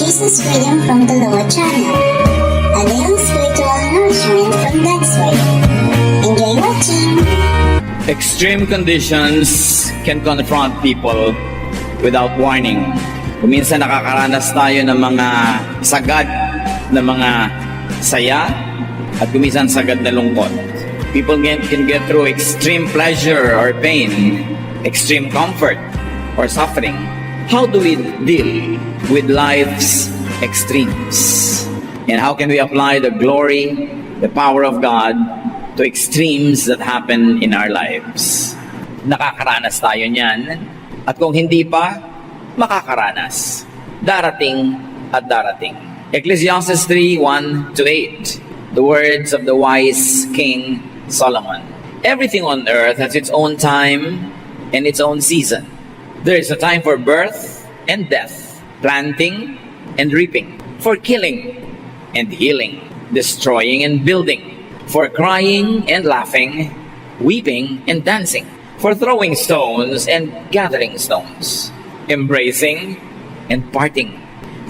Jesus Freedom from the Lord channel, a little spiritual nourishment from God's Word. Enjoy watching! Extreme conditions can confront people without warning. Kuminsan nakakaranas tayo ng mga sagad na mga saya at kuminsan sagad na lungkot. People can get through extreme pleasure or pain, extreme comfort or suffering. How do we deal with life's extremes? And how can we apply the glory, the power of God to extremes that happen in our lives? Nakakaranas tayo niyan. At kung hindi pa, makakaranas. Darating at darating. Ecclesiastes 3:1-8. The words of the wise King Solomon. Everything on earth has its own time and its own season. There is a time for birth and death, planting and reaping, for killing and healing, destroying and building, for crying and laughing, weeping and dancing, for throwing stones and gathering stones, embracing and parting.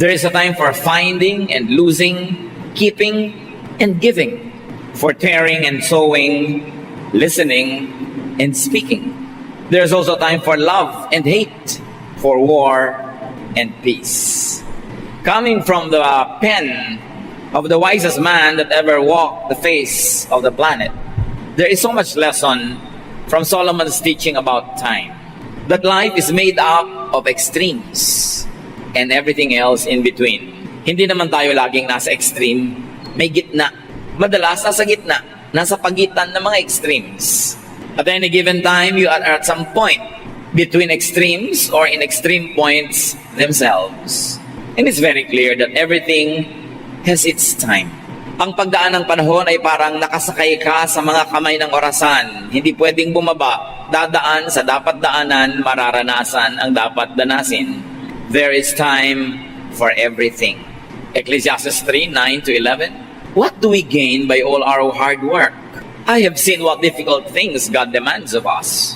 There is a time for finding and losing, keeping and giving, for tearing and sowing, listening and speaking. There's also time for love and hate, for war and peace. Coming from the pen of the wisest man that ever walked the face of the planet, there is so much lesson from Solomon's teaching about time. That life is made up of extremes and everything else in between. Hindi naman tayo laging nasa extreme, may gitna. Madalas nasa gitna, nasa pagitan ng mga extremes. At any given time, you are at some point between extremes or in extreme points themselves. And it's very clear that everything has its time. Ang pagdaan ng panahon ay parang nakasakay ka sa mga kamay ng orasan. Hindi pwedeng bumaba, dadaan sa dapat daanan, mararanasan ang dapat danasin. There is time for everything. Ecclesiastes 3:9-11. What do we gain by all our hard work? I have seen what difficult things God demands of us.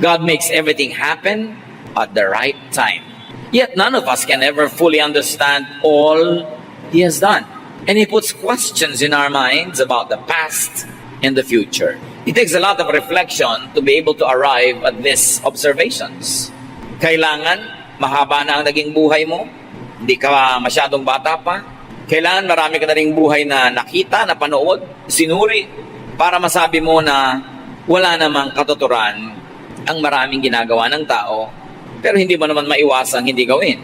God makes everything happen at the right time. Yet none of us can ever fully understand all He has done. And He puts questions in our minds about the past and the future. It takes a lot of reflection to be able to arrive at these observations. Kailangan mahaba na ang naging buhay mo. Hindi ka masyadong bata pa. Kailangan marami ka na ring buhay na nakita, napanood, sinuri, para masabi mo na wala namang katuturan ang maraming ginagawa ng tao, pero hindi mo naman maiwasang hindi gawin.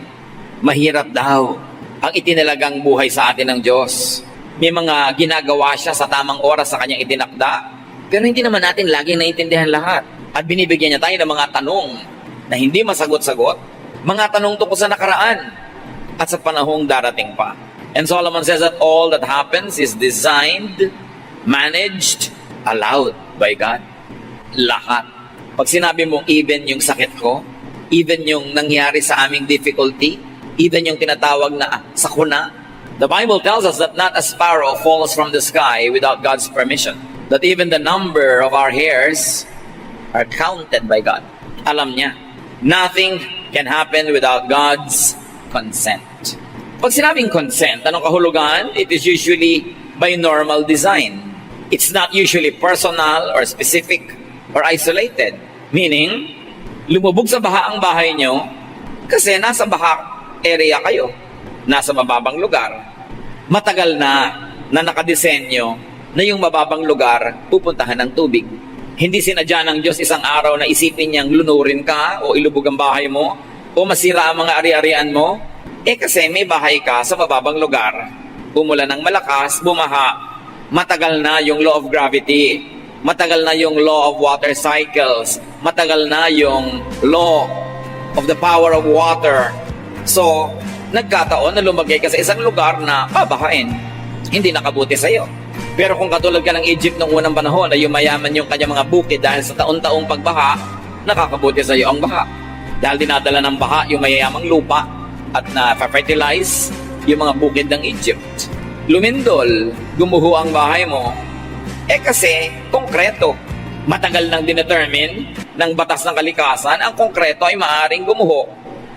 Mahirap daw ang itinalagang buhay sa atin ng Diyos. May mga ginagawa siya sa tamang oras sa kanyang itinakda, pero hindi naman natin laging naiintindihan lahat. At binibigyan niya tayo ng mga tanong na hindi masagot-sagot, mga tanong tungkol sa nakaraan at sa panahong darating pa. And Solomon says that all that happens is designed, managed, allowed by God. Lahat. Pag sinabi mong even yung sakit ko, even yung nangyari sa aming difficulty, even yung tinatawag na sakuna, the Bible tells us that not a sparrow falls from the sky without God's permission. That even the number of our hairs are counted by God. Alam niya. Nothing can happen without God's consent. Pag sinabing consent, anong kahulugan? It is usually by normal design. It's not usually personal or specific or isolated. Meaning, lumubog sa baha ang bahay nyo kasi nasa baha area kayo. Nasa mababang lugar. Matagal na nakadesenyo na yung mababang lugar pupuntahan ng tubig. Hindi sinadya ng Diyos isang araw na isipin niyang lunurin ka o ilubog ang bahay mo o masira ang mga ari-arian mo. Kasi may bahay ka sa mababang lugar. Umulan ng malakas, bumaha. Matagal na yung law of gravity. Matagal na yung law of water cycles. Matagal na yung law of the power of water. So, nagkataon na lumagay ka sa isang lugar na babahain. Hindi nakabuti sa'yo. Pero kung katulad ka ng Egypt noong unang panahon na yumayaman yung kanyang mga bukid dahil sa taon-taong pagbaha, nakakabuti sa'yo ang baha. Dahil dinadala ng baha yung mayayamang lupa at na-fertilize yung mga bukid ng Egypt. Lumindol, gumuho ang bahay mo, kasi konkreto. Matagal nang dinetermine ng batas ng kalikasan, ang konkreto ay maaaring gumuho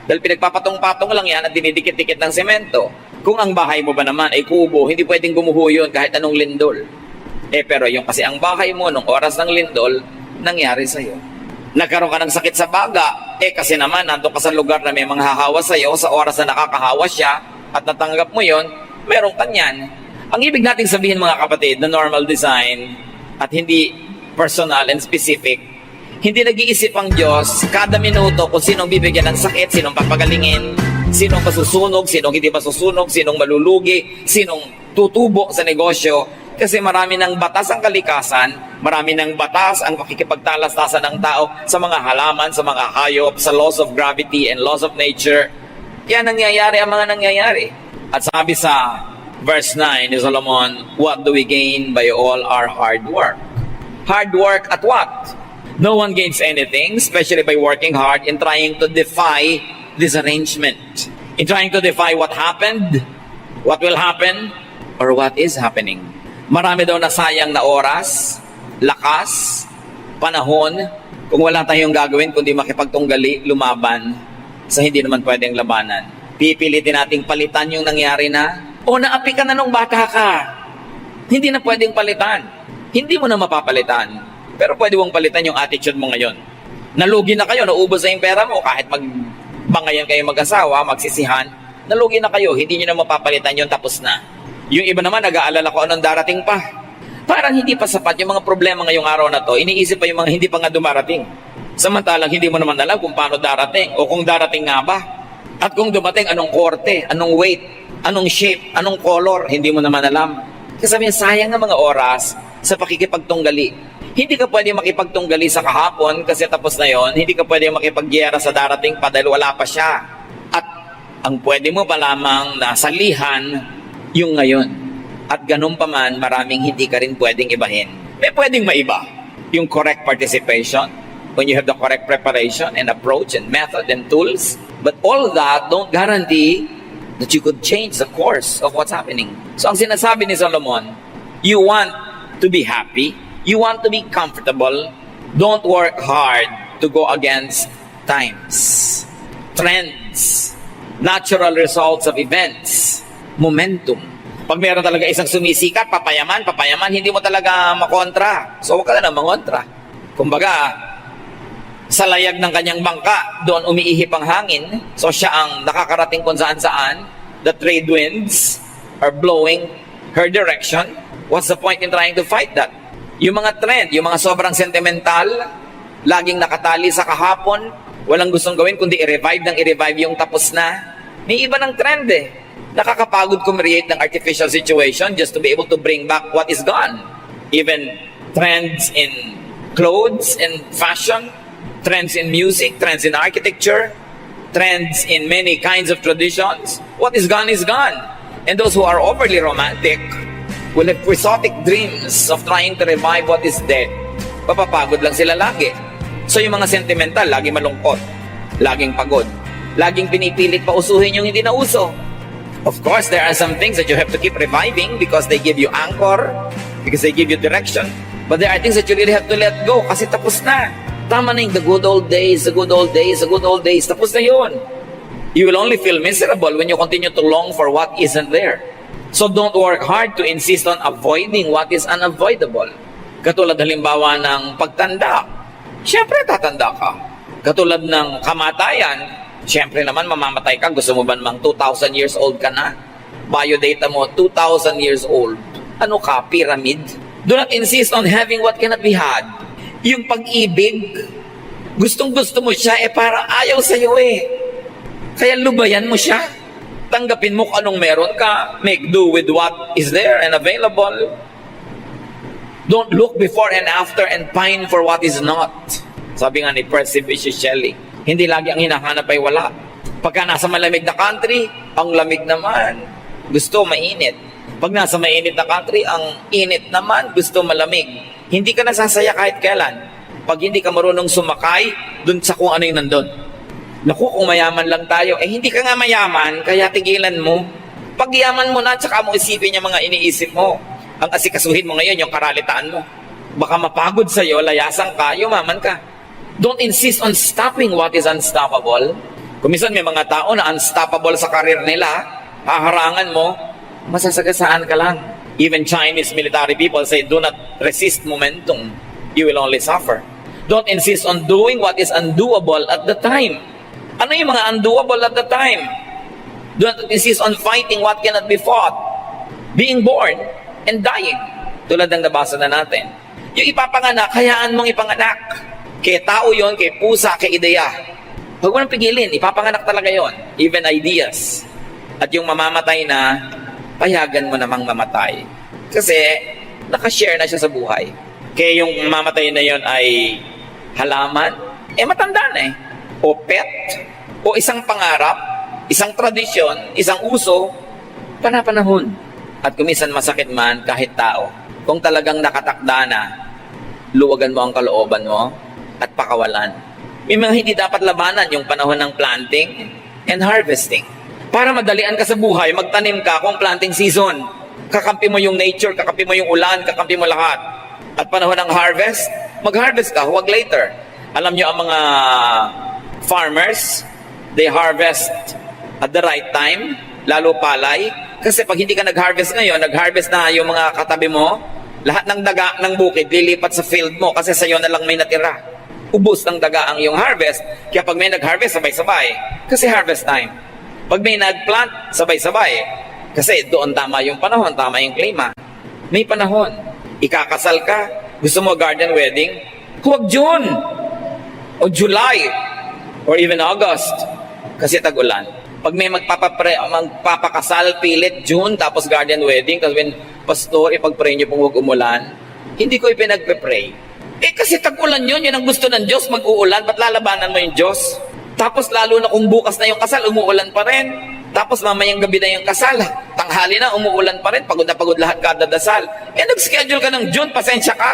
Dahil pinagpapatong-patong lang yan at dinidikit-dikit ng semento. Kung ang bahay mo ba naman ay kubo, hindi pwedeng gumuho yun kahit anong lindol. Pero yung kasi ang bahay mo nung oras ng lindol, nangyari sa'yo. Nagkaroon ka ng sakit sa baga, kasi naman nandun ka sa lugar na may mga hahawa sa'yo, sa oras na nakakahawa siya at natanggap mo yon, meron kanyan. Ang ibig natin sabihin mga kapatid, na normal design at hindi personal and specific, hindi nag-iisip ang Diyos kada minuto kung sinong bibigyan ng sakit, sinong papagalingin, sinong masusunog, sinong hindi masusunog, sinong malulugi, sinong tutubo sa negosyo. Kasi marami ng batas ang kalikasan, marami ng batas ang pakikipagtalastasan ng tao sa mga halaman, sa mga hayop, sa laws of gravity and laws of nature. Yan nangyayari ang mga nangyayari. At sabi sa verse 9 ni Solomon, what do we gain by all our hard work? Hard work at what? No one gains anything, especially by working hard in trying to defy this arrangement. In trying to defy what happened, what will happen, or what is happening. Marami daw nasayang na oras, lakas, panahon, kung wala tayong gagawin kundi makipagtunggali, lumaban sa hindi naman pwedeng labanan. Pipilitin nating palitan yung nangyari na, o naapi ka na nung bata ka. Hindi na pwedeng palitan. Hindi mo na mapapalitan. Pero pwede mong palitan yung attitude mo ngayon. Nalugi na kayo, naubos na yung pera mo, kahit magbangayan kayo mag-asawa, magsisihan, nalugi na kayo, hindi nyo na mapapalitan yun, tapos na. Yung iba naman, nag-aalala ko anong darating pa. Parang hindi pa sapat yung mga problema ngayong araw na to, iniisip pa yung mga hindi pa nga dumarating. Samantalang hindi mo naman alam kung paano darating, o kung darating nga ba. At kung dumating, anong korte, anong weight, anong shape, anong color, hindi mo naman alam. Kasi sabihin, sayang na mga oras sa pakikipagtunggali. Hindi ka pwede makipagtunggali sa kahapon kasi tapos na yon. Hindi ka pwede makipagyera sa darating pa dahil wala pa siya. At ang pwede mo pa lamang na salihan yung ngayon. At ganun pa man, maraming hindi ka rin pwedeng ibahin. May pwedeng maiba. Yung correct participation, when you have the correct preparation and approach and method and tools. But all that don't guarantee that you could change the course of what's happening. So ang sinasabi ni Solomon, you want to be happy, you want to be comfortable, don't work hard to go against times, trends, natural results of events, momentum. Pag meron talaga isang sumisikat, papayaman, hindi mo talaga makontra. So huwag ka na mangontra. Kumbaga, sa layag ng kanyang bangka, doon umiihip ang hangin. So siya ang nakakarating kung saan-saan. The trade winds are blowing her direction. What's the point in trying to fight that? Yung mga trend, yung mga sobrang sentimental, laging nakatali sa kahapon, walang gustong gawin kundi i-revive yung tapos na. May iba ng trend eh. Nakakapagod create ng artificial situation just to be able to bring back what is gone. Even trends in clothes and fashion, trends in music, trends in architecture, trends in many kinds of traditions. What is gone is gone. And those who are overly romantic will have quixotic dreams of trying to revive what is dead. Papapagod lang sila lagi. So yung mga sentimental, laging malungkot, laging pagod, laging pinipilit pa usuhin yung hindi na uso. Of course, there are some things that you have to keep reviving because they give you anchor, because they give you direction. But there are things that you really have to let go kasi tapos na. Tama na yung the good old days, the good old days, the good old days. Tapos na yun. You will only feel miserable when you continue to long for what isn't there. So don't work hard to insist on avoiding what is unavoidable. Katulad halimbawa ng pagtanda. Siyempre tatanda ka. Katulad ng kamatayan. Siyempre naman mamamatay ka. Gusto mo ba namang 2,000 years old ka na? Biodata mo, 2,000 years old. Ano ka? Pyramid? Do not insist on having what cannot be had. Yung pag-ibig, gustong-gusto mo siya, parang ayaw sa'yo eh. Kaya lubayan mo siya. Tanggapin mo kung anong meron ka. Make do with what is there and available. Don't look before and after and pine for what is not. Sabi nga ni Percy Bysshe Shelley, hindi lagi ang hinahanap ay wala. Pagka nasa malamig na country, ang lamig naman. Gusto mainit. Pag nasa mainit na country, ang init naman, gusto malamig. Hindi ka nasasaya kahit kailan. Pag hindi ka marunong sumakay, dun sa kung ano yung nandun. Naku, kung mayaman lang tayo, hindi ka nga mayaman, kaya tigilan mo. Pag yaman mo na, tsaka mo isipin yung mga iniisip mo. Ang asikasuhin mo ngayon, yung karalitaan mo. Baka mapagod sa'yo, layasan ka, yumaman ka. Don't insist on stopping what is unstoppable. Kung minsan may mga tao na unstoppable sa karir nila, haharangan mo, masasagasaan ka lang. Even Chinese military people say, do not resist momentum. You will only suffer. Don't insist on doing what is undoable at the time. Ano yung mga undoable at the time? Do not insist on fighting what cannot be fought. Being born and dying. Tulad ng nabasa na natin. Yung ipapanganak, hayaan mong ipanganak. Kay tao yon, kay pusa, kay ideya. Huwag mo nang pigilin, ipapanganak talaga yon. Even ideas. At yung mamamatay na, payagan mo namang mamatay. Kasi, nakashare na siya sa buhay. Kaya yung mamamatay na yon ay halaman, matanda na eh. O pet, o isang pangarap, isang tradisyon, isang uso, panapanahon. At kumisan masakit man kahit tao. Kung talagang nakatakda na, luwagan mo ang kalooban mo at pakawalan. May mga hindi dapat labanan yung panahon ng planting and harvesting. Para madalian ka sa buhay, magtanim ka kung planting season. Kakampi mo yung nature, kakampi mo yung ulan, kakampi mo lahat. At panahon ng harvest, mag-harvest ka, huwag later. Alam nyo ang mga farmers, they harvest at the right time, lalo palay. Kasi pag hindi ka nag-harvest ngayon, nag-harvest na yung mga katabi mo, lahat ng daga ng bukid lilipat sa field mo kasi sa'yo na lang may natira. Ubus ng daga ang iyong harvest. Kaya pag may nag-harvest, sabay-sabay. Kasi harvest time. Pag may nag-plant, sabay-sabay. Kasi doon tama yung panahon, tama yung klima. May panahon. Ikakasal ka, gusto mo garden wedding, huwag June o July or even August kasi tag-ulan. Pag may magpapakasal, pilit June tapos garden wedding, tapos when pastor, ipag-pray niyo pong huwag umulan, hindi ko ipinagpe-pray. Kasi tag-ulan yun ang gusto ng Diyos, mag-uulan, ba't lalabanan mo yung Diyos? Tapos lalo na kung bukas na yung kasal, umuulan pa rin. Tapos mamayang gabi na yung kasal, tanghali na, umuulan pa rin, pagod na pagod lahat kada dasal. Nag-schedule ka ng June, pasensya ka.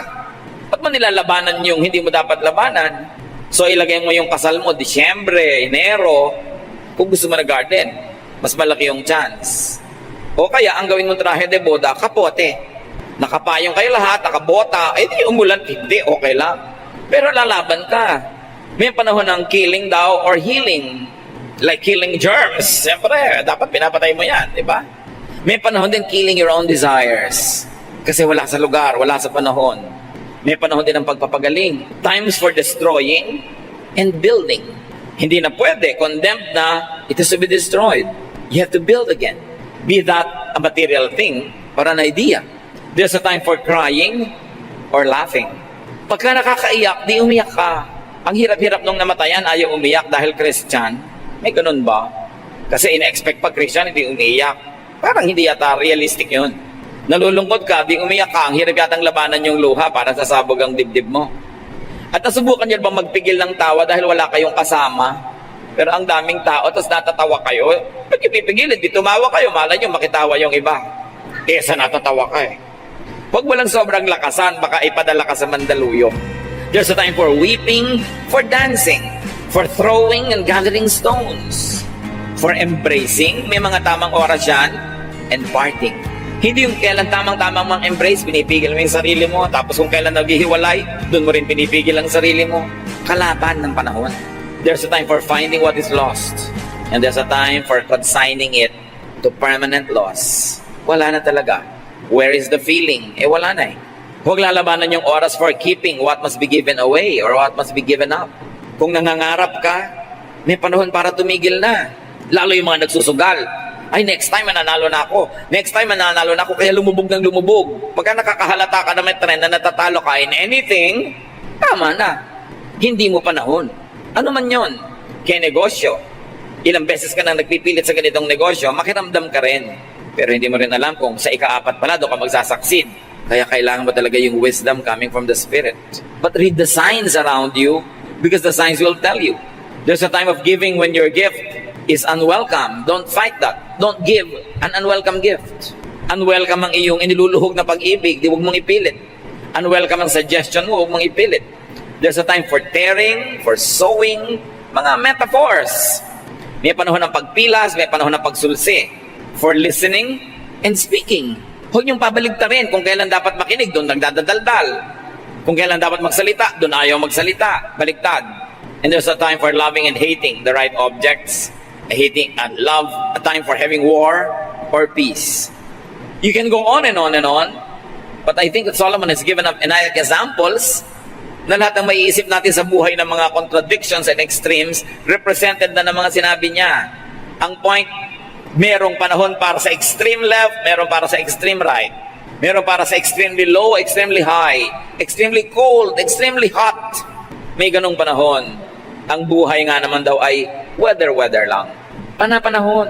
Ba't mo nilalabanan yung hindi mo dapat labanan? So ilagay mo yung kasal mo, Disyembre, Enero, kung gusto mo na garden, mas malaki yung chance. O kaya, ang gawin mong trahe de boda, kapote. Nakapayong kayo lahat, nakabota, di umulan, hindi, okay lang. Pero lalaban ka. May panahon ng killing daw or healing. Like killing germs. Siyempre, dapat pinapatay mo yan, di ba? May panahon din killing your own desires. Kasi wala sa lugar, wala sa panahon. May panahon din ng pagpapagaling. Times for destroying and building. Hindi na pwede, condemned na, it is to be destroyed. You have to build again. Be that a material thing or an idea. There's a time for crying or laughing. Pagka nakakaiyak, di umiyak ka. Ang hirap-hirap nung namatayan, ayaw umiyak dahil Christian. May ganun ba? Kasi ina-expect pag Christian, hindi umiyak. Parang hindi yata realistic yun. Nalulungkot ka, di umiyak ka. Ang hirap yatang labanan yung luha para sasabog ang dibdib mo. At nasubukan nyo bang magpigil ng tawa dahil wala kayong kasama? Pero ang daming tao, tapos natatawa kayo. Pag ipipigilin, di tumawa kayo, malay nyo makitawa yung iba. Sa natatawa ka eh. Huwag mo lang sobrang lakasan, baka ipadala ka sa Mandaluyong. There's a time for weeping, for dancing, for throwing and gathering stones, for embracing, may mga tamang oras yan, and parting. Hindi yung kailan tamang-tamang mang embrace, pinipigil mo yung sarili mo, tapos kung kailan naghihiwalay, doon mo rin pinipigil ang sarili mo. Kalaban ng panahon. There's a time for finding what is lost, and there's a time for consigning it to permanent loss. Wala na talaga. Where is the feeling? Wala na eh. Huwag lalabanan yung oras for keeping what must be given away or what must be given up. Kung nangangarap ka, may panahon para tumigil na. Lalo yung mga nagsusugal. Ay, next time mananalo na ako. Next time mananalo na ako, kaya lumubog ng lumubog. Pagka nakakahalata ka na may trend na natatalo ka in anything, tama na. Hindi mo panahon. Ano man yon? Kaya negosyo. Ilang beses ka nang nagpipilit sa ganitong negosyo, makiramdam ka rin. Pero hindi mo rin alam kung sa ika-4 pala doon ka magsasucceed. Kaya kailangan mo talaga yung wisdom coming from the Spirit. But read the signs around you because the signs will tell you. There's a time of giving when your gift is unwelcome. Don't fight that. Don't give an unwelcome gift. Unwelcome ang iyong iniluluhog na pag-ibig, di huwag mong ipilit. Unwelcome ang suggestion mo, huwag mong ipilit. There's a time for tearing, for sowing, mga metaphors. May panahon ng pagpilas, may panahon ng pagsulsi. For listening and speaking. Huwag niyong pabaligtarin kung kailan dapat makinig, doon nagdadaldal. Kung kailan dapat magsalita, doon ayaw magsalita. Baligtad. And there's a time for loving and hating the right objects, hating and love, a time for having war or peace. You can go on and on and on, but I think that Solomon has given up enough examples na lahat ng maiisip natin sa buhay ng mga contradictions and extremes, represented na ng mga sinabi niya. Ang point, merong panahon para sa extreme left, meron para sa extreme right. Meron para sa extremely low, extremely high, extremely cold, extremely hot. May ganong panahon. Ang buhay nga naman daw ay weather lang. Panahon.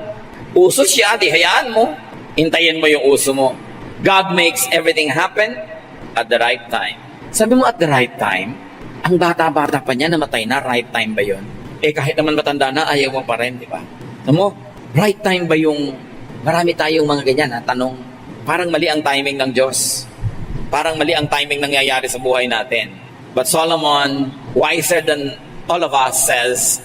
Uso siya, di hayaan mo. Hintayin mo yung uso mo. God makes everything happen at the right time. Sabi mo at the right time, ang bata-bata pa niya, namatay na, right time ba yun? Kahit naman matanda na, ayaw mo pa rin, di ba? Alam mo, right time ba yung, marami tayong mga ganyan, tanong, parang mali ang timing ng Diyos. Parang mali ang timing nangyayari sa buhay natin. But Solomon, wiser than all of us, says,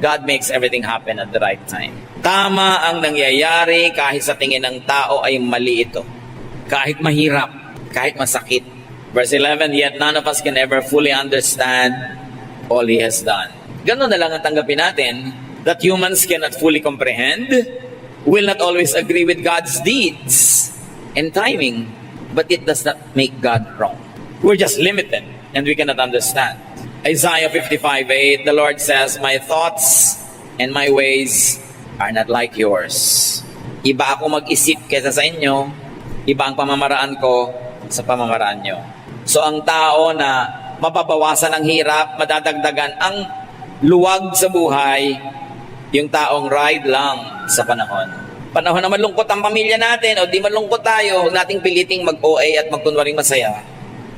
God makes everything happen at the right time. Tama ang nangyayari kahit sa tingin ng tao ay mali ito. Kahit mahirap, kahit masakit. Verse 11, yet none of us can ever fully understand all He has done. Ganun na lang ang tanggapin natin, that humans cannot fully comprehend, will not always agree with God's deeds and timing, but it does not make God wrong. We're just limited and we cannot understand. Isaiah 55:8, the Lord says, my thoughts and my ways are not like yours. Iba ako mag-isip kaysa sa inyo, iba ang pamamaraan ko sa pamamaraan nyo. So ang tao na mababawasan ang hirap, madadagdagan ang luwag sa buhay, yung taong ride lang sa panahon. Panahon na malungkot ang pamilya natin o di malungkot tayo, huwag nating piliting mag-OA at magkunwaring masaya.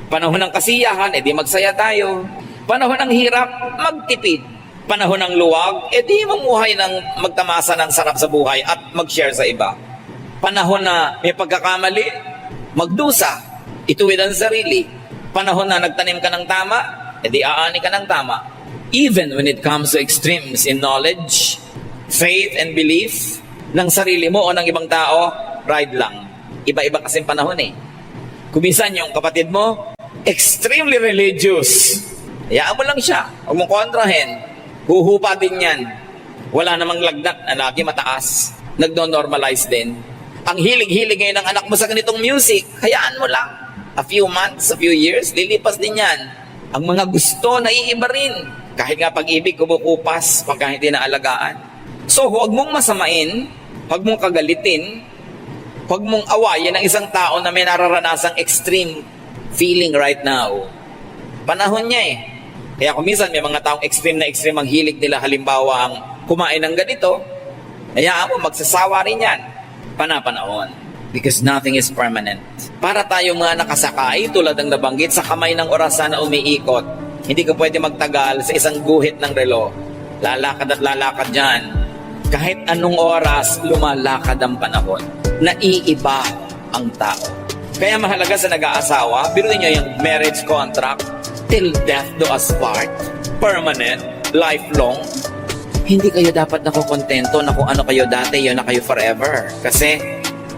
Panahon ng kasiyahan, di magsaya tayo. Panahon ng hirap, magtipid. Panahon ng luwag, di mamuhay ng magtamasa ng sarap sa buhay at mag-share sa iba. Panahon na may pagkakamali, magdusa, ituwid ang sarili. Panahon na nagtanim ka ng tama, di aani ka ng tama. Even when it comes to extremes in knowledge, faith, and belief, ng sarili mo o ng ibang tao, ride lang. Iba-iba kasing panahon Kumisan yung kapatid mo, extremely religious. Hayaan mo lang siya. Huwag mong kontrahin. Huhupa din yan. Wala namang lagnat na lagi mataas. Nagno-normalize din. Ang hilig-hilig ngayon ng anak mo sa ganitong music, hayaan mo lang. A few months, a few years, lilipas din yan. Ang mga gusto, naiiba rin. Kahit nga pag-ibig, kumukupas pagka hindi naalagaan. So, huwag mong masamain, huwag mong kagalitin, huwag mong awayin ang isang tao na may nararanasang extreme feeling right now. Panahon niya Kaya kung minsan may mga taong extreme na extreme ang hilig nila, halimbawa ang kumain ng ganito, hayaan mo, magsasawa rin yan. Panahon. Because nothing is permanent. Para tayong mga nakasakay, tulad ng nabanggit, sa kamay ng orasan na umiikot. Hindi ka pwede magtagal sa isang guhit ng relo. Lalakad at lalakad dyan. Kahit anong oras, lumalakad ang panahon. Naiiba ang tao. Kaya mahalaga sa nag-aasawa, biruin nyo yung marriage contract, till death do us part, permanent, lifelong. Hindi kayo dapat nakukontento na kung ano kayo dati, yun na kayo forever. Kasi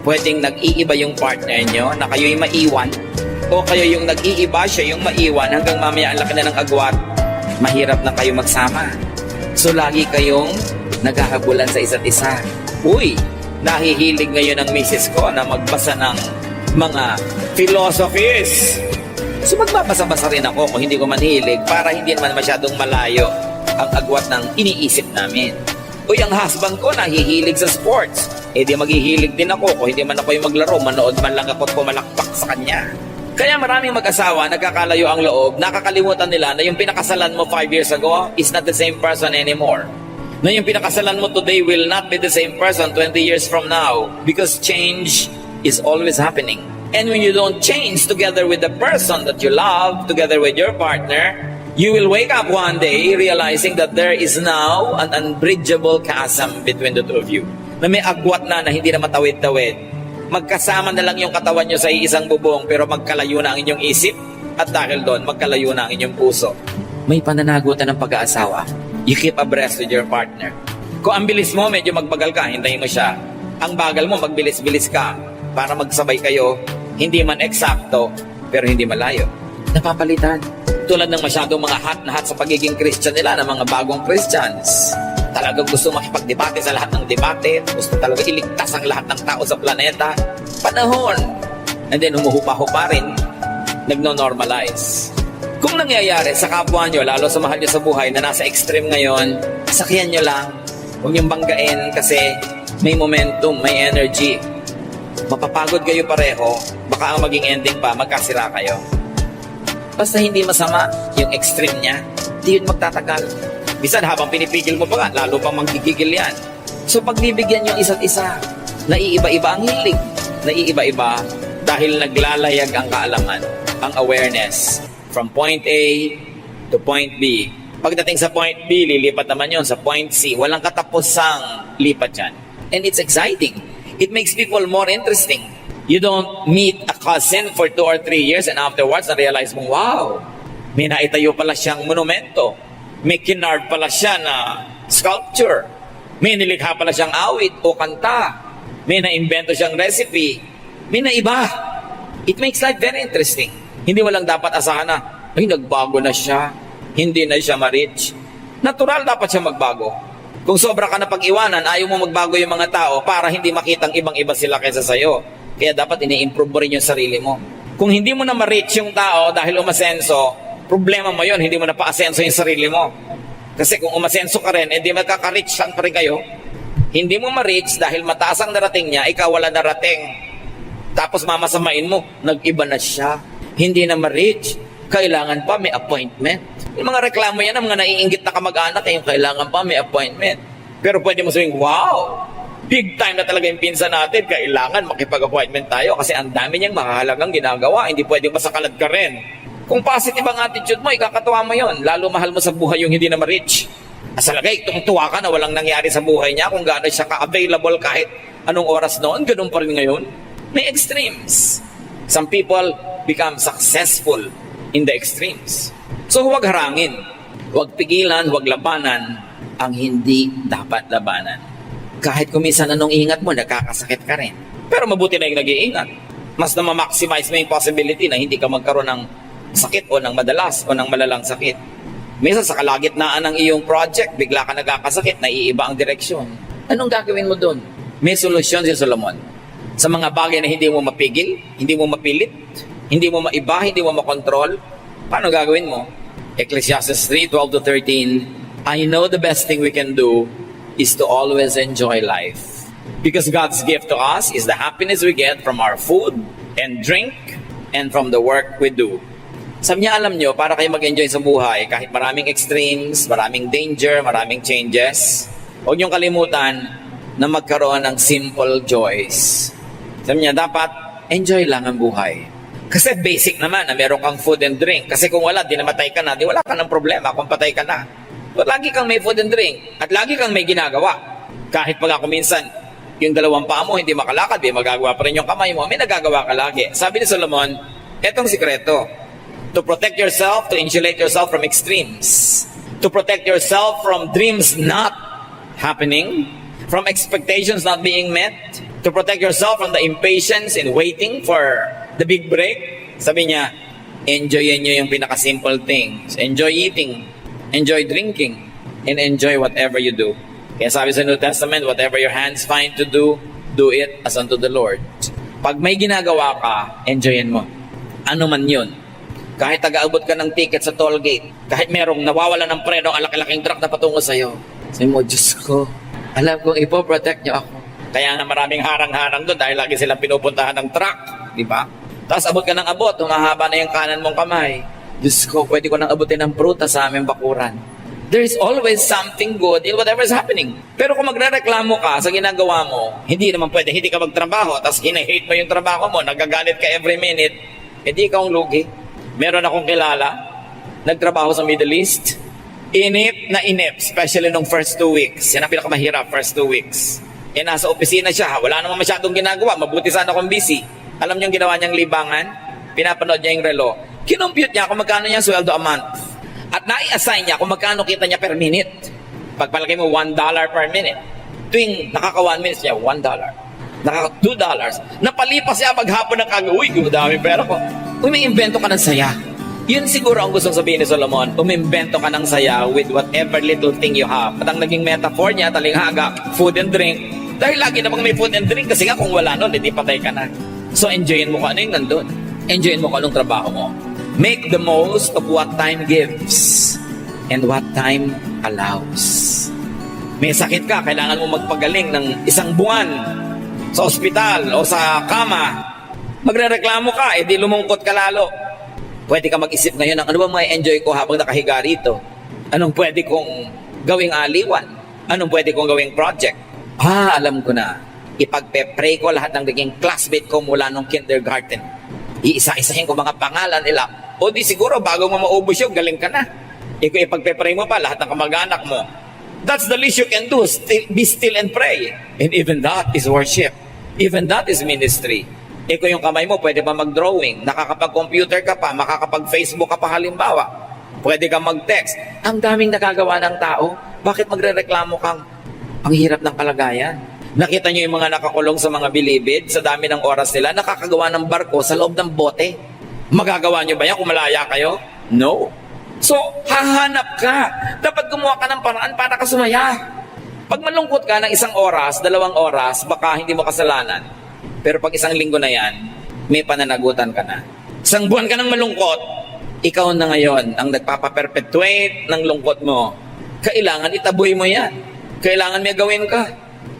pwedeng nag-iiba yung partner nyo na kayo'y maiwan, o kayo yung nag-iiba, siya yung maiwan, hanggang mamaya ang laki na ng agwat, mahirap na kayo magsama. So lagi kayong naghahabulan sa isa't isa. Uy, nahihilig ngayon ang misis ko na magbasa ng mga philosophies. So magbabasa-basa rin ako kung hindi ko manhilig, para hindi naman masyadong malayo ang agwat ng iniisip namin. Uy, ang husband ko nahihilig sa sports. Di maghihilig din ako. Kung hindi man ako yung maglaro, manood man lang ako at pumalakpak sa kanya. Kaya maraming mag-asawa, nagkakalayo ang loob, nakakalimutan nila na yung pinakasalan mo 5 years ago is not the same person anymore. Na yung pinakasalan mo today will not be the same person 20 years from now, because change is always happening. And when you don't change together with the person that you love, together with your partner, you will wake up one day realizing that there is now an unbridgeable chasm between the two of you. Na may agwat na hindi na matawid-tawid. Magkasama na lang yung katawan nyo sa isang bubong, pero magkalayo na ang inyong isip, at dahil doon, magkalayo na ang inyong puso. May pananagutan ng pag-aasawa. You keep abreast with your partner. Kung ang bilis mo, medyo magbagal ka, hintayin mo siya. Ang bagal mo, magbilis-bilis ka para magsabay kayo, hindi man eksakto, pero hindi malayo. Napapalitan. Katulad ng masyadong mga hot na hot sa pagiging Christian nila, ng mga bagong Christians. Talagang gusto makipagdebate sa lahat ng debate. Gusto talaga iligtas ang lahat ng tao sa planeta. Panahon. And then humuhupa-hupa rin. Nagno-normalize. Kung nangyayari sa kapwa nyo, lalo sa mahal nyo sa buhay na nasa extreme ngayon, sakyan nyo lang. Huwag nyo banggain kasi may momentum, may energy. Mapapagod kayo pareho. Baka ang maging ending pa, magkasira kayo. Basta hindi masama yung extreme niya, hindi yun magtatagal. Bisan habang pinipigil mo pa nga, lalo pang magkikigil yan. So pagbibigyan yung isa't isa, naiiba-iba ang hilig. Naiiba-iba dahil naglalayag ang kaalaman, ang awareness from point A to point B. Pagdating sa point B, lilipat naman yun sa point C. Walang katapusang lipat yan. And it's exciting. It makes people more interesting. You don't meet a cousin for 2 or 3 years and afterwards na-realize mong, wow, may naitayo pala siyang monumento. May kinarve pala siya na sculpture. May nilikha pala siyang awit o kanta. May naimbento siyang recipe. May naiba. It makes life very interesting. Hindi walang dapat asahan na, ay, nagbago na siya. Hindi na siya ma-reach. Natural dapat siya magbago. Kung sobra ka na pag-iwanan, ayaw mo magbago yung mga tao para hindi makitang ibang-iba sila kaysa sa'yo. Kaya dapat ini-improve mo rin yung sarili mo. Kung hindi mo na ma-reach yung tao dahil umasenso, problema mo yun, hindi mo na pa-asenso yung sarili mo. Kasi kung umasenso ka rin, hindi magkaka-reach saan pa rin kayo. Hindi mo ma-reach dahil mataas ang narating niya, ikaw wala narating. Tapos mamasamain mo, nag-iba na siya. Hindi na ma-reach, kailangan pa may appointment. Yung mga reklamo yan, ang mga naiinggit na kamag-anak, yung kailangan pa may appointment. Pero pwede mo sabihin, wow! Big time na talaga yung pinsan natin. Kailangan makipag-appointment tayo kasi ang dami niyang makahalagang ginagawa. Hindi pwedeng masakalad ka rin. Kung positive ang attitude mo, ikakatuwa mo yon. Lalo mahal mo sa buhay yung hindi na ma-reach. Asalagay, tuwa ka na walang nangyari sa buhay niya kung gaano siya ka-available kahit anong oras noon. Ganun pa rin ngayon. May extremes. Some people become successful in the extremes. So huwag harangin. Huwag pigilan, huwag labanan ang hindi dapat labanan. Kahit kumisan anong ingat mo, nakakasakit ka rin. Pero mabuti na yung nag-iingat. Mas na ma-maximize mo yung possibility na hindi ka magkaroon ng sakit o ng madalas o ng malalang sakit. Minsan sa kalagitnaan ng iyong project, bigla ka nagkakasakit, naiiba ang direksyon. Anong gagawin mo doon? May solusyon si Solomon. Sa mga bagay na hindi mo mapigil, hindi mo mapilit, hindi mo maiba, hindi mo makontrol, paano gagawin mo? Ecclesiastes 3:12-13, I know the best thing we can do is to always enjoy life. Because God's gift to us is the happiness we get from our food and drink and from the work we do. Sabi niya, alam niyo, para kayo mag-enjoy sa buhay, kahit maraming extremes, maraming danger, maraming changes, huwag niyong kalimutan na magkaroon ng simple joys. Sabi niya, dapat enjoy lang ang buhay. Kasi basic naman na meron kang food and drink. Kasi kung wala, di namatay ka na, di wala ka ng problema kung patay ka na. But lagi kang may food and drink at lagi kang may ginagawa. Kahit pag ako minsan, yung dalawang paa mo hindi makalakad, may magagawa pa rin yung kamay mo, may nagagawa ka lagi. Sabi ni Solomon, etong sikreto, to protect yourself, to insulate yourself from extremes, to protect yourself from dreams not happening, from expectations not being met, to protect yourself from the impatience in waiting for the big break. Sabi niya, enjoyin nyo yung pinaka-simple things. Enjoy eating, enjoy drinking, and enjoy whatever you do. Kaya sabi sa New Testament, whatever your hands find to do, do it as unto the Lord. Pag may ginagawa ka, enjoyin mo. Ano man yun. Kahit taga-abot ka ng ticket sa toll gate, kahit merong nawawala ng preno ang laki-laking truck na patungo sa'yo, sabi mo, Diyos ko, alam kong ipoprotect niyo ako. Kaya na maraming harang-harang doon dahil lagi silang pinupuntahan ng truck. Di ba? Tapos abot ka ng abot, humahaba na yung kanan mong kamay. Diyos ko, pwede ko nang abutin ng pruta sa aming bakuran. There is always something good in whatever is happening. Pero kung magre-reklamo ka sa ginagawa mo, hindi naman pwede, hindi ka magtrabaho, tapos hina-hate mo yung trabaho mo, nagagalit ka every minute, hindi ka ang lugi. Meron akong kilala, nagtrabaho sa Middle East, inip na inip, especially nung first 2 weeks. Yan ang pinakamahirap, first 2 weeks. Eh, nasa opisina siya, wala naman masyadong ginagawa, mabuti sana kung busy. Alam niyo yung ginawa niyang libangan? Pinapanood niya yung relo. Kinompute niya kung magkano niya sweldo a month. At nai-assign niya kung magkano kita niya per minute. Pagpalagay mo $1 per minute. Tuwing nakaka 1 minute niya, $1. Nakaka $2. Napalipas siya maghapon ng kagawi. Uy, dami pera ko. Uy, may invento ka ng saya. Yun siguro ang gustong sabihin ni Solomon, umimbento ka ng saya with whatever little thing you have. At ang naging metaphor niya, talinghaga, food and drink. Dahil lagi namang may food and drink, kasi nga kung wala nun, hindi patay ka na. So enjoyin mo kung ano yung nandun. Enjoyin mo kung anong trabaho mo. Make the most of what time gives and what time allows. May sakit ka, kailangan mo magpagaling ng isang buwan sa ospital o sa kama. Magrereklamo ka, di lumungkot ka lalo. Pwede ka mag-isip ngayon ng ano ba may enjoy ko habang nakahiga rito? Anong pwede kong gawing aliwan? Anong pwede kong gawing project? Alam ko na. Ipagpe-pray ko lahat ng naging classmate ko mula nung kindergarten. Iisa-isahin ko mga pangalan nila. O di siguro bago mo maubos yun, galing ka na. Kung ipagpe-pray mo pa lahat ng kamag-anak mo. That's the least you can do. Be still and pray. And even that is worship. Even that is ministry. Kung yung kamay mo, pwede pa mag-drawing, nakakapag-computer ka pa, makakapag-Facebook ka pa halimbawa, pwede ka mag-text. Ang daming nagagawa ng tao, bakit magre-reklamo kang ang hirap ng kalagayan? Nakita nyo yung mga nakakulong sa mga bilibid, sa dami ng oras nila, nakakagawa ng barko sa loob ng bote. Magagawa nyo ba yan kung malaya kayo? No. So, hahanap ka. Dapat gumawa ka ng paraan para ka sumaya. Pag malungkot ka ng 1 oras, 2 oras, baka hindi mo kasalanan. Pero pag 1 linggo na yan, may pananagutan ka na. 1 buwan ka nang malungkot, ikaw na ngayon ang nagpapaperpetuate ng lungkot mo. Kailangan itaboy mo yan. Kailangan may gawin ka.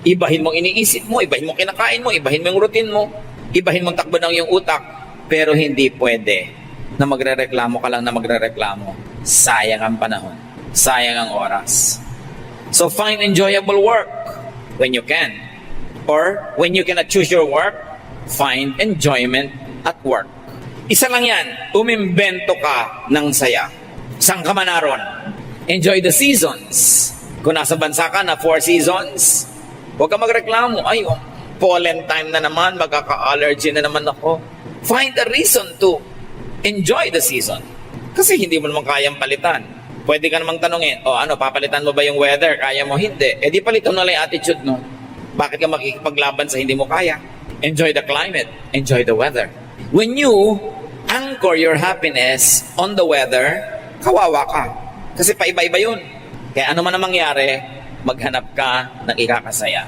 Ibahin mo iniisip mo, ibahin mo kinakain mo, ibahin mo yung routine mo, ibahin mo takbo ng iyong utak. Pero hindi pwede na magrereklamo ka lang na magrereklamo. Sayang ang panahon. Sayang ang oras. So find enjoyable work when you can. Or, when you cannot choose your work, find enjoyment at work. Isa lang yan, umimbento ka ng saya. Saan ka man naroon? Enjoy the seasons. Kung nasa bansa ka na 4 seasons, huwag ka magreklamo. Ay, pollen time na naman, magkaka-allergy na naman ako. Find a reason to enjoy the season. Kasi hindi mo naman kayang palitan. Pwede ka namang tanongin, papalitan mo ba yung weather? Kaya mo? Hindi. Di palitan mo lang yung attitude mo. Bakit ka makikipaglaban sa hindi mo kaya? Enjoy the climate. Enjoy the weather. When you anchor your happiness on the weather, kawawa ka. Kasi paiba-iba yun. Kaya ano man ang mangyari, maghanap ka ng ikakasaya.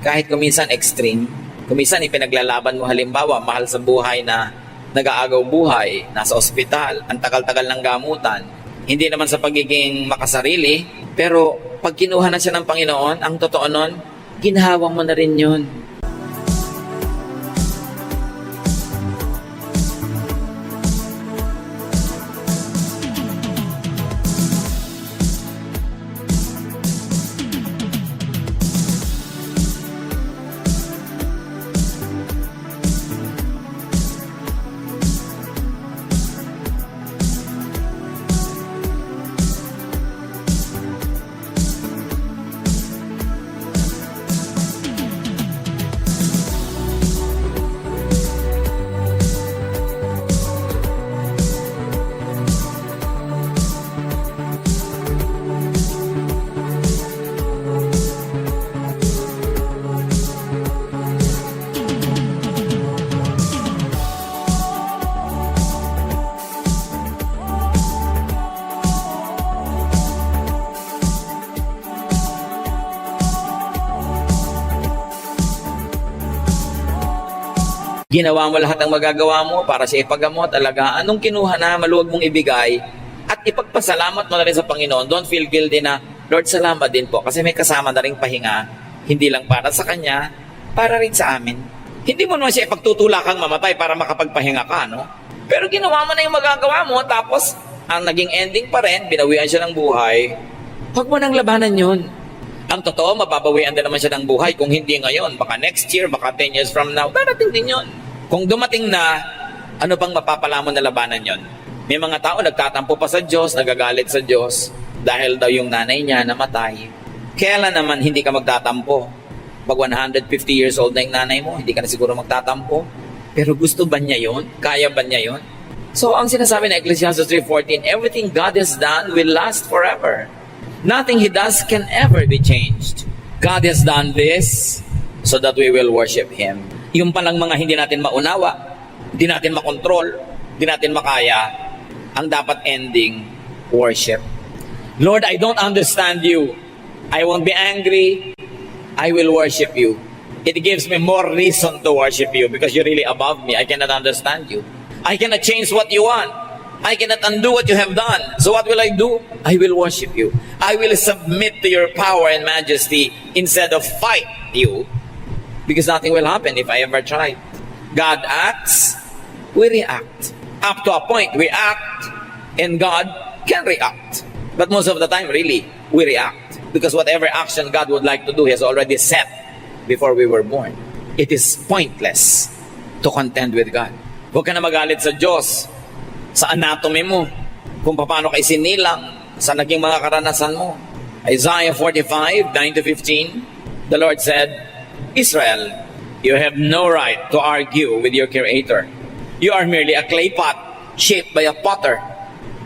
Kahit kuminsan extreme, kuminsan ipinaglalaban mo halimbawa, mahal sa buhay na nag-aagaw buhay, nasa ospital, ang tagal-tagal ng gamutan, hindi naman sa pagiging makasarili, pero pag kinuha na siya ng Panginoon, ang totoo nun, ginhawang mo na rin yun. Ginawa mo lahat ng magagawa mo para sa ipagamot, alagaan. Anong kinuha na, maluwag mong ibigay at ipagpasalamat mo na rin sa Panginoon. Don't feel guilty na, Lord, salamat din po kasi may kasama na rin pahinga, hindi lang para sa Kanya, para rin sa amin. Hindi mo naman siya ipagtutulakang mamatay para makapagpahinga ka, no? Pero ginawa mo na yung magagawa mo, tapos ang naging ending pa rin, binawian siya ng buhay. Huwag mo nang labanan yun. Ang totoo, mababawian din naman siya ng buhay. Kung hindi ngayon, baka next year, baka 10 years from now, darating din yun. Kung dumating na, ano pang mapapalamon na labanan yon? May mga tao nagtatampo pa sa Diyos, nagagalit sa Diyos, dahil daw yung nanay niya namatay. Kailan naman hindi ka magtatampo? Pag 150 years old na yung nanay mo, hindi ka na siguro magtatampo. Pero gusto ba niya yon? Kaya ba niya yon? So, ang sinasabi na Ecclesiastes 3:14, everything God has done will last forever. Nothing He does can ever be changed. God has done this so that we will worship Him. Yung palang mga hindi natin maunawa, hindi natin makontrol, hindi natin makaya, ang dapat ending, worship. Lord, I don't understand you. I won't be angry. I will worship you. It gives me more reason to worship you because you're really above me. I cannot understand you. I cannot change what you want. I cannot undo what you have done. So what will I do? I will worship you. I will submit to your power and majesty instead of fight you, because nothing will happen if I ever try. God acts, we react. Up to a point, we act, and God can react. But most of the time, really, we react. Because whatever action God would like to do, He has already set before we were born. It is pointless to contend with God. Huwag ka na magalit sa Diyos, sa anatomy mo, kung paano ka isinilang, sa naging mga karanasan mo. Isaiah 45, 9-15, the Lord said, Israel, you have no right to argue with your Creator. You are merely a clay pot shaped by a potter.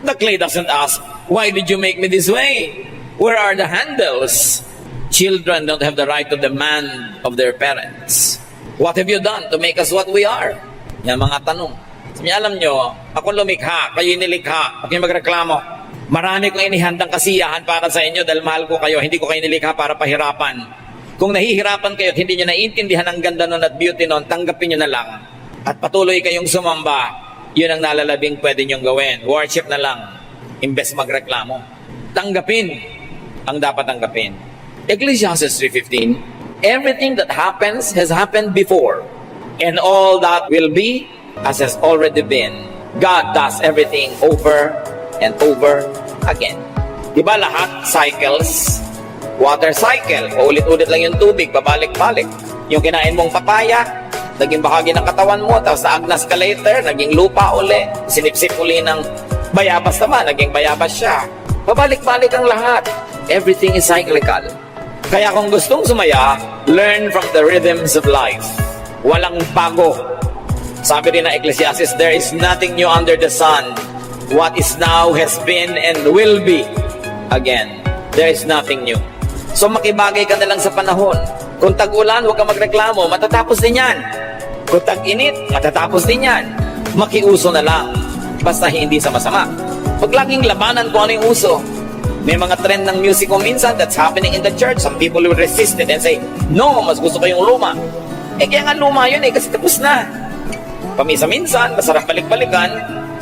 The clay doesn't ask, why did you make me this way? Where are the handles? Children don't have the right to demand of their parents. What have you done to make us what we are? Yan mga tanong. Sabi niya, alam nyo, ako lumikha, kayo nilikha, huwag kayo magreklamo. Marami kong inihandang kasiyahan para sa inyo dahil mahal ko kayo, hindi ko kayo nilikha para pahirapan. Kung nahihirapan kayo at hindi nyo naiintindihan ang ganda nun at beauty nun, tanggapin nyo na lang. At patuloy kayong sumamba, yun ang nalalabing pwede nyong gawin. Worship na lang, imbes magreklamo. Tanggapin ang dapat tanggapin. Ecclesiastes 3:15, everything that happens has happened before, and all that will be as has already been. God does everything over and over again. Diba lahat cycles? Water cycle, paulit-ulit lang yung tubig, babalik-balik. Yung kinain mong papaya, naging bahagi ng katawan mo, tapos naagnas ka later, naging lupa uli, sinipsip uli ng bayabas naman, naging bayabas siya. Babalik-balik ang lahat. Everything is cyclical. Kaya kung gustong sumaya, learn from the rhythms of life. Walang bago. Sabi rin ng Ecclesiastes, there is nothing new under the sun. What is now has been and will be. Again, there is nothing new. So makibagay ka na lang sa panahon. Kung tag-ulan, huwag ka magreklamo, matatapos din yan. Kung tag-init, matatapos din yan. Makiuso na lang, basta hindi sa masama. Huwag laging labanan kung ano yung uso. May mga trend ng music kung minsan that's happening in the church. Some people will resist it and say, no, mas gusto ko yung luma. Kaya nga luma yun kasi tapos na. Pamisa-minsan, masarap balik-balikan,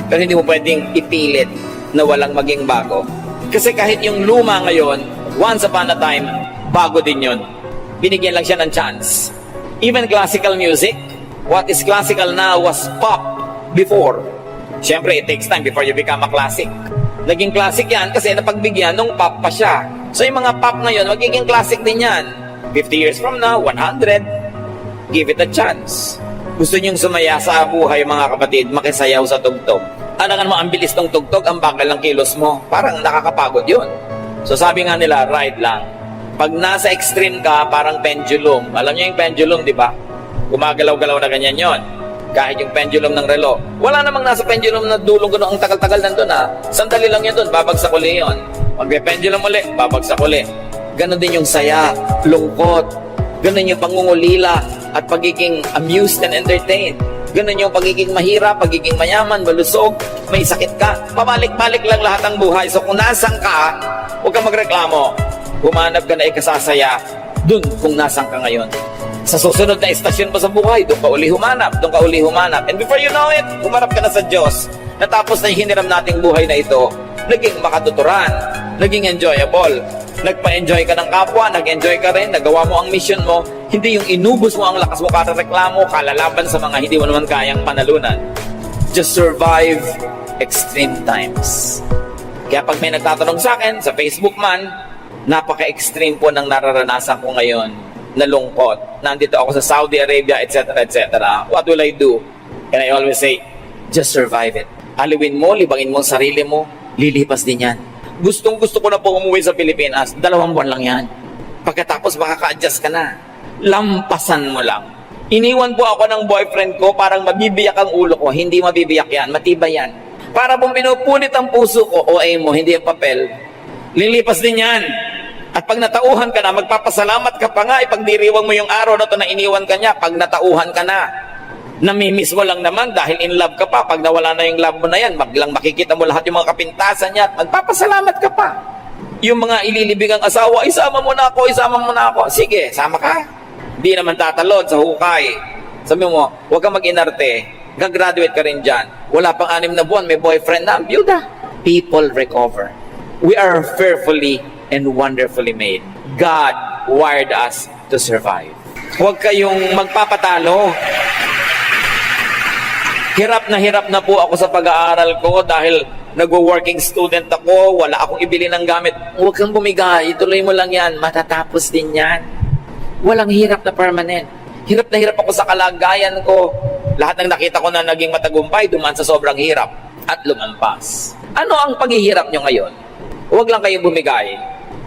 pero hindi mo pwedeng ipilit na walang maging bago. Kasi kahit yung luma ngayon, once upon a time, bago din yun. Binigyan lang siya ng chance. Even classical music, what is classical now was pop before. Siyempre, it takes time before you become a classic. Naging classic yan kasi napagbigyan nung pop pa siya. So yung mga pop ngayon, magiging classic din yan. 50 years from now, 100, give it a chance. Gusto niyong sumaya sa buhay mga kapatid, makisayaw sa tugtog. Alangan mo, ang bilis ng tugtog, ang bagal ng kilos mo. Parang nakakapagod yun. So sabi nga nila, ride lang. Pag nasa extreme ka, parang pendulum. Alam niyo yung pendulum, di ba? Gumagalaw-galaw na ganyan yon. Kahit yung pendulum ng relo. Wala namang nasa pendulum na dulong gano'n ang tagal-tagal nandun ha. Sandali lang yun doon, babagsak uli yun. Pag may pendulum uli, babagsak uli. Ganon din yung saya, lungkot. Ganon yung pangungulila at pagiging amused and entertained. Ganon yung pagiging mahirap, pagiging mayaman, malusog, may sakit ka. Pabalik-balik lang lahat ng buhay. So kung nasang ka, huwag kang magreklamo. Humanap ka na ikasasaya dun kung nasang ka ngayon. Sa susunod na estasyon mo sa buhay, doon ka uli humanap, doon ka uli humanap. And before you know it, humarap ka na sa Diyos. Natapos na yung hiniram nating buhay na ito, naging makatuturan, naging enjoyable. Nagpa-enjoy ka ng kapwa, nag-enjoy ka rin, nagawa mo ang mission mo, hindi yung inubos mo ang lakas mo para reklamo, kalalaban sa mga hindi mo naman kayang panalunan. Just survive extreme times. Kaya pag may nagtatanong sa akin, sa Facebook man, napaka-extreme po ng nararanasan ko ngayon na lungkot. Nandito ako sa Saudi Arabia, etc., etc. What will I do? And I always say, just survive it. Aliwin mo, libangin mo ang sarili mo, lilipas din yan. Gustong-gusto ko na po umuwi sa Pilipinas, 2 buwan lang yan. Pagkatapos makaka-adjust ka na. Lampasan mo lang. Iniwan po ako ng boyfriend ko, parang mabibiyak ang ulo ko. Hindi mabibiyak yan, matibay yan. Para pong pinupunit ang puso ko, OA mo, hindi ang papel. Lilipas din yan. At pag natauhan ka na, magpapasalamat ka pa nga, ipagdiriwang mo yung araw na ito na iniwan ka niya, pag natauhan ka na. Namimiss mo lang naman dahil in love ka pa. Pag nawala na yung love mo na yan, maglang makikita mo lahat yung mga kapintasan niya at magpapasalamat ka pa. Yung mga ililibigang asawa, isama mo na ako, isama mo na ako. Sige, sama ka. Di naman tatalon sa hukay. Sabi mo, huwag kang mag-inarte. Gagraduate ka rin dyan. Wala pang 6 na buwan, may boyfriend na, byuda. People recover. We are fearfully and wonderfully made. God wired us to survive. Huwag kayong magpapatalo. Hirap na po ako sa pag-aaral ko dahil nagwo-working student ako, wala akong ibili ng gamit. Huwag kang bumigay, ituloy mo lang yan, matatapos din yan. Walang hirap na permanent. Hirap na hirap ako sa kalagayan ko. Lahat ng nakita ko na naging matagumpay, dumaan sa sobrang hirap at lumampas. Ano ang paghihirap nyo ngayon? Huwag lang kayong bumigay.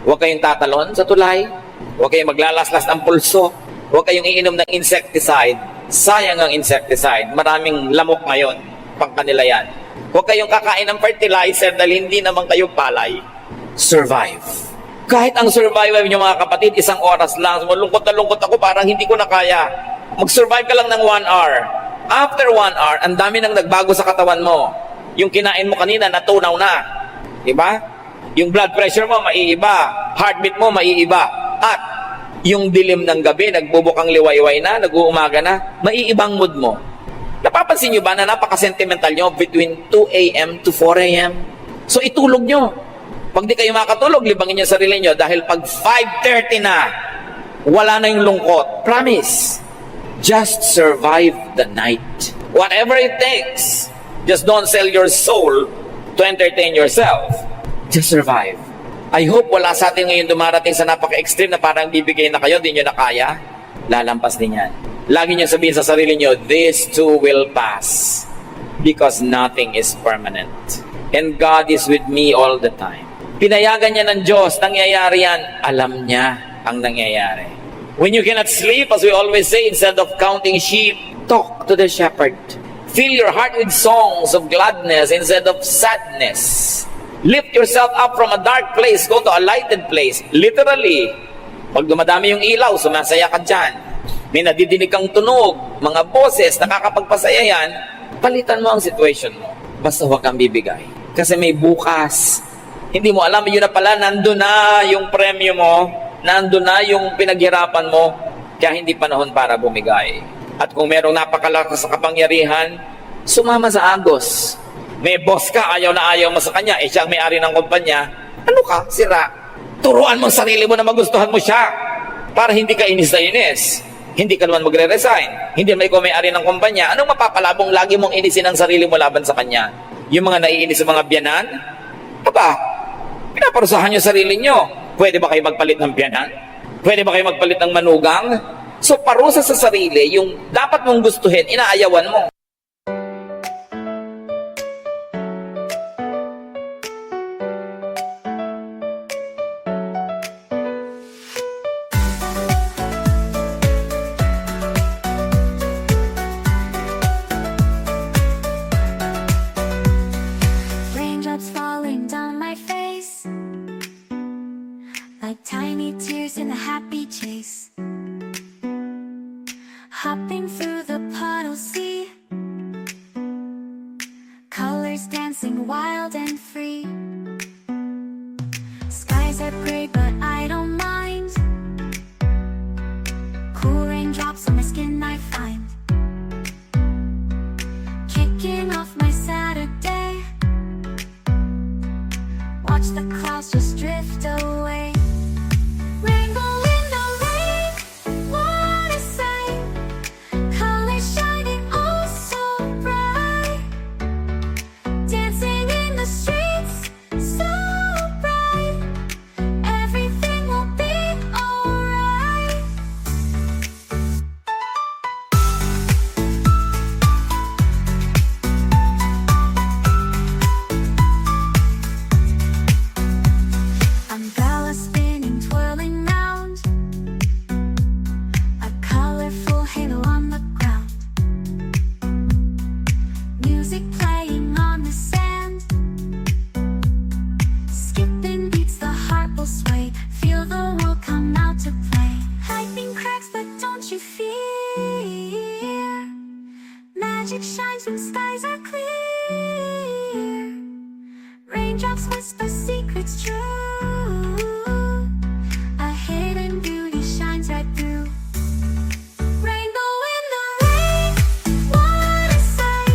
Huwag kayong tatalon sa tulay. Huwag kayong maglalaslas ng pulso. Huwag kayong iinom ng insecticide. Sayang ang insecticide. Maraming lamok ngayon. Pang kanila yan. Huwag kayong kakain ng fertilizer dahil hindi naman kayo palay. Survive. Kahit ang survival nyo mga kapatid, 1 oras lang. Lungkot na lungkot ako, parang hindi ko na kaya. Mag-survive ka lang ng 1 hour. After 1 hour, ang dami nang nagbago sa katawan mo. Yung kinain mo kanina, natunaw na. Diba? Yung blood pressure mo, maiiba. Heartbeat mo, maiiba. At yung dilim ng gabi, nagbubukang liwayway na, nag-uumaga na, maiibang mood mo. Napapansin nyo ba na napaka-sentimental nyo between 2 a.m. to 4 a.m.? So itulog nyo. Pag di kayo makatulog, libangin nyo sarili nyo dahil pag 5:30 na, wala na yung lungkot. Promise. Just survive the night. Whatever it takes. Just don't sell your soul to entertain yourself. Just survive. I hope wala sa atin ngayon dumarating sa napaka-extreme na parang bibigay na kayo, di nyo na kaya. Lalampas din yan. Lagi nyo sabihin sa sarili nyo, this too will pass. Because nothing is permanent. And God is with me all the time. Pinayagan niya ng Diyos, nangyayari yan. Alam niya ang nangyayari. When you cannot sleep, as we always say, instead of counting sheep, talk to the shepherd. Fill your heart with songs of gladness instead of sadness. Lift yourself up from a dark place, go to a lighted place. Literally, pag dumadami yung ilaw, sumasaya ka dyan. May nadidinig kang tunog, mga boses, nakakapagpasaya yan, palitan mo ang situation mo. Basta huwag kang bibigay. Kasi may bukas. Hindi mo alam, yun na pala, nandun na yung premyo mo, nandun na yung pinaghirapan mo, kaya hindi panahon para bumigay. At kung merong napakalakas sa kapangyarihan, sumama sa agos. May boss ka, ayaw na ayaw mo sa kanya, siya ang may-ari ng kumpanya, ano ka, sira? Turuan mo sarili mo na magustuhan mo siya para hindi ka inis na inis. Hindi ka naman magre-resign. Hindi naman ikaw may-ari ng kumpanya. Anong mapapalabong lagi mong inisin ang sarili mo laban sa kanya? Yung mga naiinis sa mga biyanan? Aba, pinaparusahan nyo sarili nyo. Pwede ba kayo magpalit ng biyanan? Pwede ba kayo magpalit ng manugang? So, parusa sa sarili, yung dapat mong gustuhin, inaayawan mo. Raindrops falling down my face like tiny tears in a happy chase. Hopping through the puddle sea, colors dancing wild and free. Skies are gray but I don't mind. Cool raindrops on my skin I find. Kicking off my Saturday, watch the clouds just drift away. Rainbow in the rain, what a sight. Colors shining oh so bright. Dancing in the street. magic shines when skies are clear. Raindrops whisper secrets true. A hidden beauty shines right through. Rainbow in the rain, what a sight.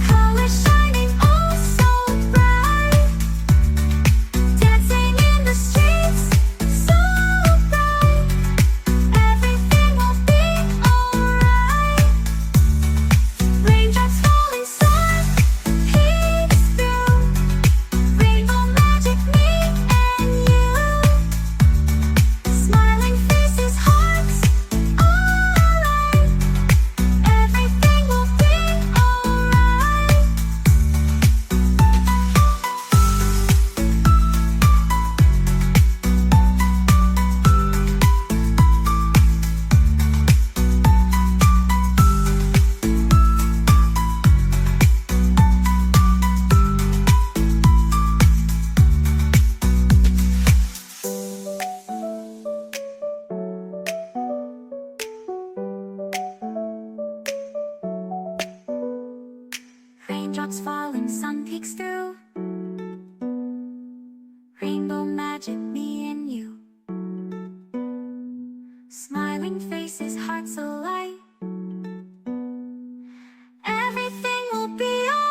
Colors shining oh so bright. Dancing in the streets, so bright. Everything will be alright. Raindrops falling soft, peeks through. Rainbow magic, me and you. Smiling faces, hearts, alright. Everything will be alright. Raindrops falling, sun peeks through. Rainbow magic, me and you. Smiling faces, hearts alight. Everything will be alright.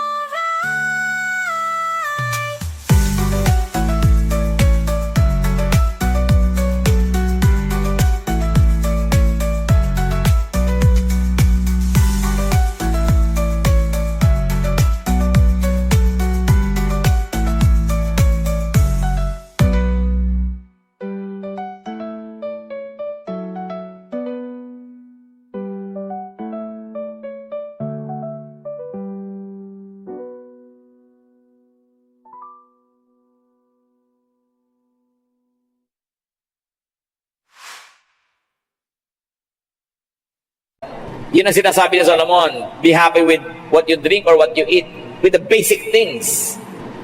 Yun ang sinasabi ni Solomon. Be happy with what you drink or what you eat. With the basic things.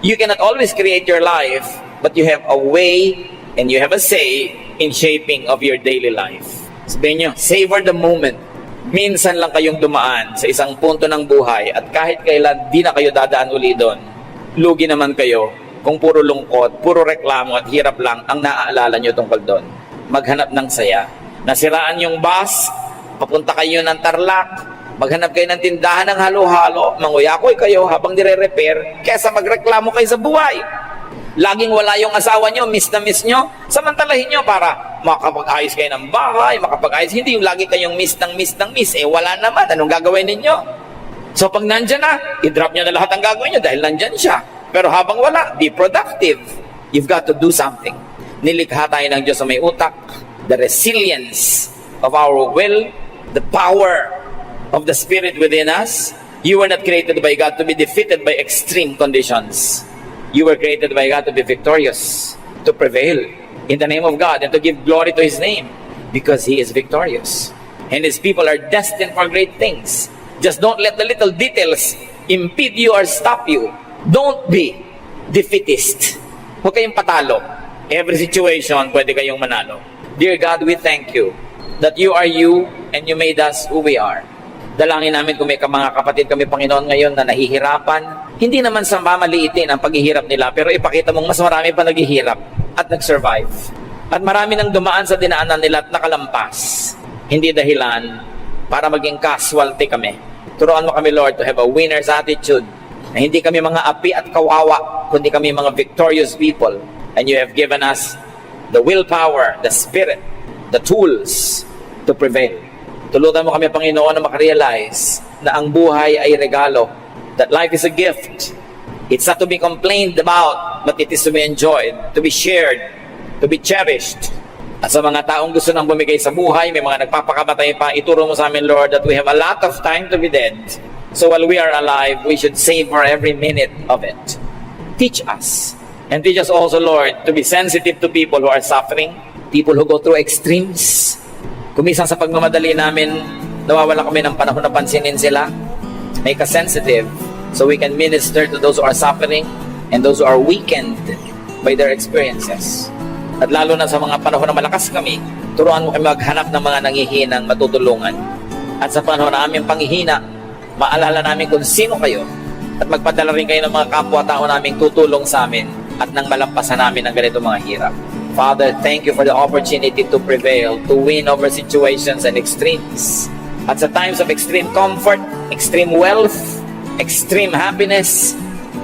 You cannot always create your life, but you have a way and you have a say in shaping of your daily life. Sabihin nyo, savor the moment. Minsan lang kayong dumaan sa isang punto ng buhay at kahit kailan di na kayo dadaan uli doon. Lugi naman kayo kung puro lungkot, puro reklamo at hirap lang ang naaalala nyo tungkol doon. Maghanap ng saya. Nasiraan yung bus, papunta kayo ng Tarlac, maghanap kayo ng tindahan ng halo-halo, manguyakoy kayo habang nire-repair, kesa magreklamo kayo sa buhay. Laging wala yung asawa nyo, miss na miss nyo, samantalahin nyo para makapag-ayos kayo ng bahay, makapag-ayos, hindi yung lagi kayong miss, wala naman, anong gagawin ninyo? So pag nandyan na, i-drop nyo na lahat ang gagawin nyo dahil nandyan siya. Pero habang wala, be productive. You've got to do something. Nilikha tayo ng Diyos sa may utak, the resilience of our will, the power of the Spirit within us. You were not created by God to be defeated by extreme conditions. You were created by God to be victorious, to prevail in the name of God and to give glory to His name because He is victorious. And His people are destined for great things. Just don't let the little details impede you or stop you. Don't be defeatist. Huwag kayong patalo. Every situation, pwede kayong manalo. Dear God, we thank you that you are you and you made us who we are. Dalangin namin kung may mga kapatid kami, Panginoon, ngayon na nahihirapan. Hindi naman sa mamaliitin ang paghihirap nila, pero ipakita mong mas marami pa naghihirap at nag-survive. At marami nang dumaan sa dinaanan nila at nakalampas. Hindi dahilan para maging casualty kami. Turuan mo kami, Lord, to have a winner's attitude. Na hindi kami mga api at kawawa, kundi kami mga victorious people. And you have given us the willpower, the spirit, the tools to prevail. Tulutan mo kami, Panginoon, na makarealize na ang buhay ay regalo. That life is a gift. It's not to be complained about, but it is to be enjoyed, to be shared, to be cherished. At sa mga taong gusto nang bumigay sa buhay, may mga nagpapakamatay pa, ituro mo sa amin, Lord, that we have a lot of time to be dead. So while we are alive, we should savor every minute of it. Teach us. And teach us also, Lord, to be sensitive to people who are suffering, people who go through extremes. Kumisang sa pagmamadali namin, nawawala kami ng panahon na pansinin sila. Make us sensitive so we can minister to those who are suffering and those who are weakened by their experiences. At lalo na sa mga panahon na malakas kami, turuan mo kami maghanap ng mga nangihinang matutulungan. At sa panahon na aming panghihina, maalala namin kung sino kayo at magpadala rin kayo ng mga kapwa-tao naming tutulong sa amin at nang malampasan namin ang ganito mga hirap. Father, thank you for the opportunity to prevail, to win over situations and extremes. At sa times of extreme comfort, extreme wealth, extreme happiness,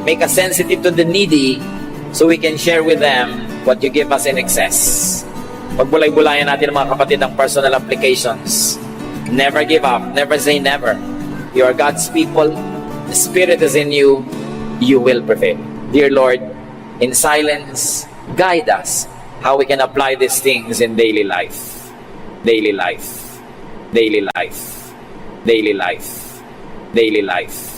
make us sensitive to the needy so we can share with them what you give us in excess. Pagbulay-bulayan natin mga kapatid ang personal applications. Never give up, never say never. You are God's people. The Spirit is in you. You will prevail. Dear Lord, in silence, guide us how we can apply these things in daily life. Daily life. Daily life. Daily life. Daily life.